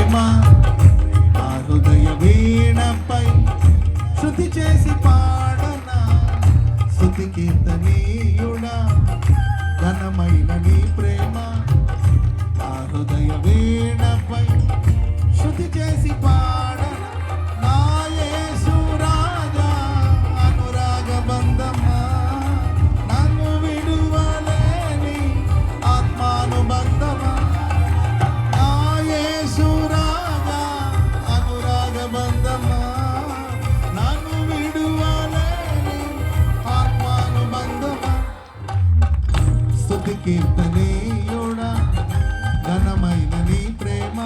ప్రేమ నా హృదయ వీణపై శృతి చేసి పాడనా స్తుతి కీర్తనీయుడా ఘనమైన నీ ప్రేమ నా హృదయ వీణపై శృతి చేసి పాడనా నా యేసు రాజా అనురాగ బంధమా నన్ను విడువలేని ఆత్మానుబంధమా నా యేసు రాజా అనురాగ బంధమా నన్ను విడువలేని ఆత్మానుబంధమా స్తుతి కీర్తనీయుడా ఘనమైన నీ ప్రేమ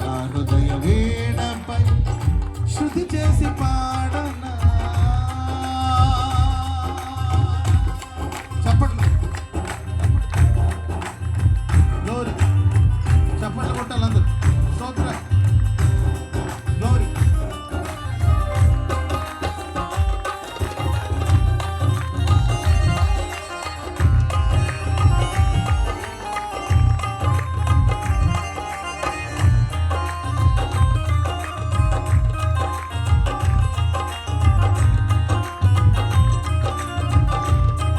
నా హృదయ వీణపై శృతి చేసి పాడనా చప్పట్లు గ్లోరీ చప్పట్లు కొట్టాలి అందరూ స్తోత్ర గ్లోరీ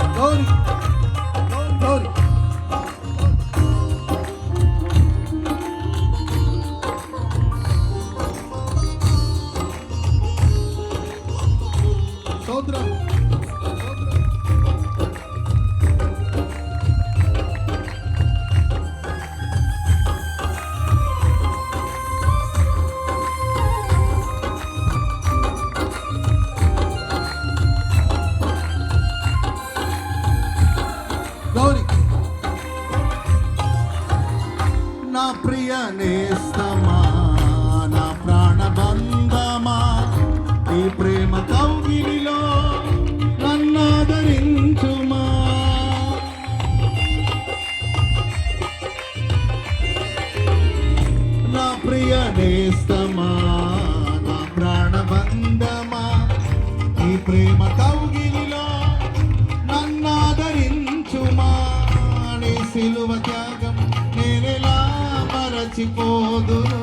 గ్లోరీ గ్లోరీ స్తోత్రం గ్లోరీ నా ప్రియ నేస్తమా నా ప్రాణబంధమా ఈ ప్రేమ కౌగిలిలో నన్నాదరించుమా నా ప్రియ నేస్తమా నా ప్రాణబంధమా ఈ ప్రేమ కౌగిలిలో నన్నాదరించుమా నీ సిలువ త్యాగం నేనెలా మరచిపోదును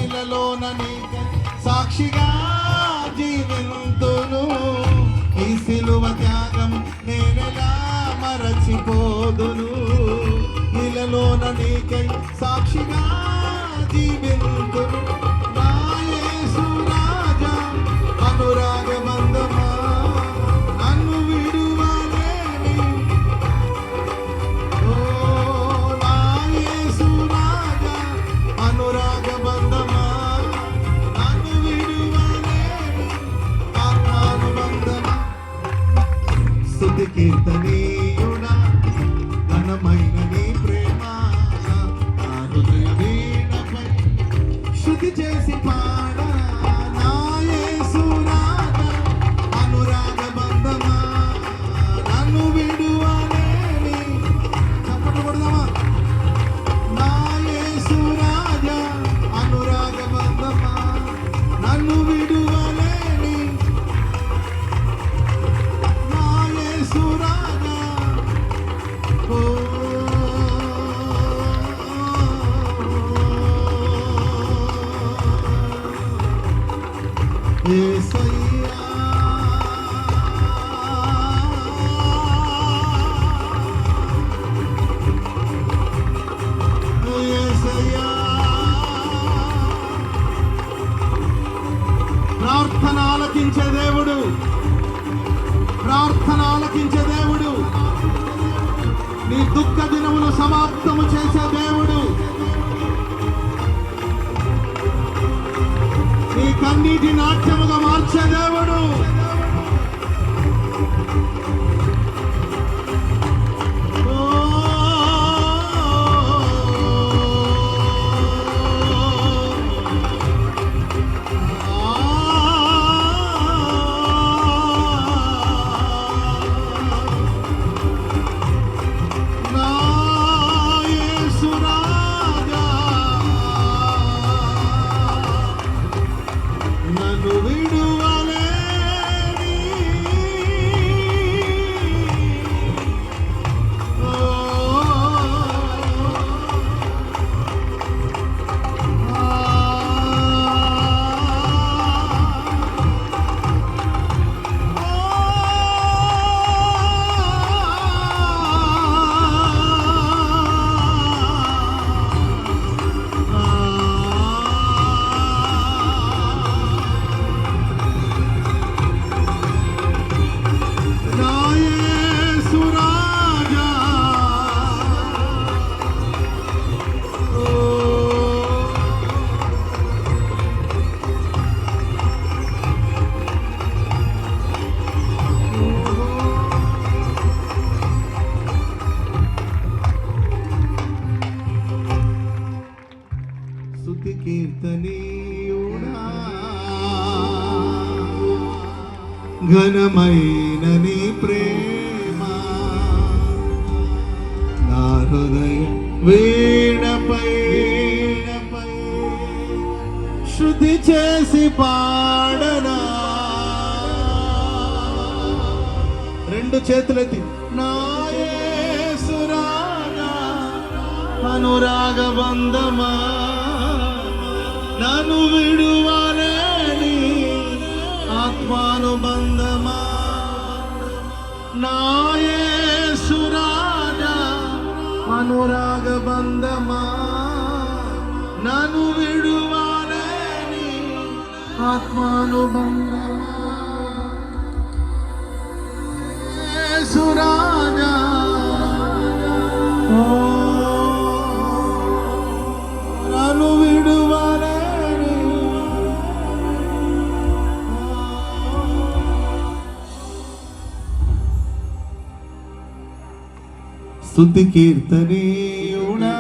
ఇలలోన నీకై సాక్షిగా జీవింతును ఈ సిలువ త్యాగం నేనెలా మరచిపోదును ఇలలోన నీకై సాక్షిగా జీవింతును నా యేసు రాజా అనురాగ బంధమా నన్ను విడువలేని ఓ నా యేసు రాజా అనురాగ బంధమా నన్ను విడువలేని ఆత్మానుబంధమా స్తుతి కీర్తనీయుడా ఘనమైన నీ ప్రేమ నా హృదయ వీణపై శృతి చేసి పాడనా నా యేసు రాజా అనురాగ బంధమా నన్ను విడువలేని చప్పట్లు కొడదామా నా యేసు రాజా అనురాగ బంధమా నన్ను విడువలేని నా యేసు రాజా ఓ యేసయ్యా యేసయ్యా ప్రార్థన ఆలకించే దేవుడు ప్రార్థన ఆలకించే దేవుడు నీ దుఃఖ దినములు సమాప్తము చేసే దేవుడు నీ కన్నీటి నాట్యముగా మార్చే దేవుడు నా యేసు రాజా నన్ను విడువలేని స్తుతి కీర్తనీయుడా ఘనమైన నీ ప్రేమ నా హృదయ వీణపై శృతి చేసి పాడనా. రెండు చేతులెత్తి నా యేసు రాజా అనురాగ బంధమా నన్ను విడువలేని ఆత్మానుబంధమా నా యేసు రాజా అనురాగ బంధమా నన్ను విడువలేని ఆత్మానుబంధమా యేసు రాజా నన్ను విడువలేని స్తుతి కీర్తనీయుడా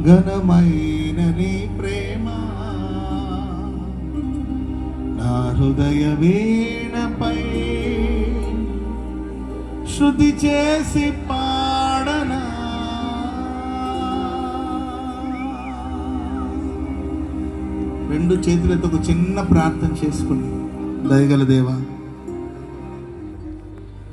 ఘనమైన నీ ప్రేమ నా హృదయ వీణపై శృతి చేసి పాడనా. రెండు చేతులతో ఒక చిన్న ప్రార్థన చేసుకుని, దయగల దేవా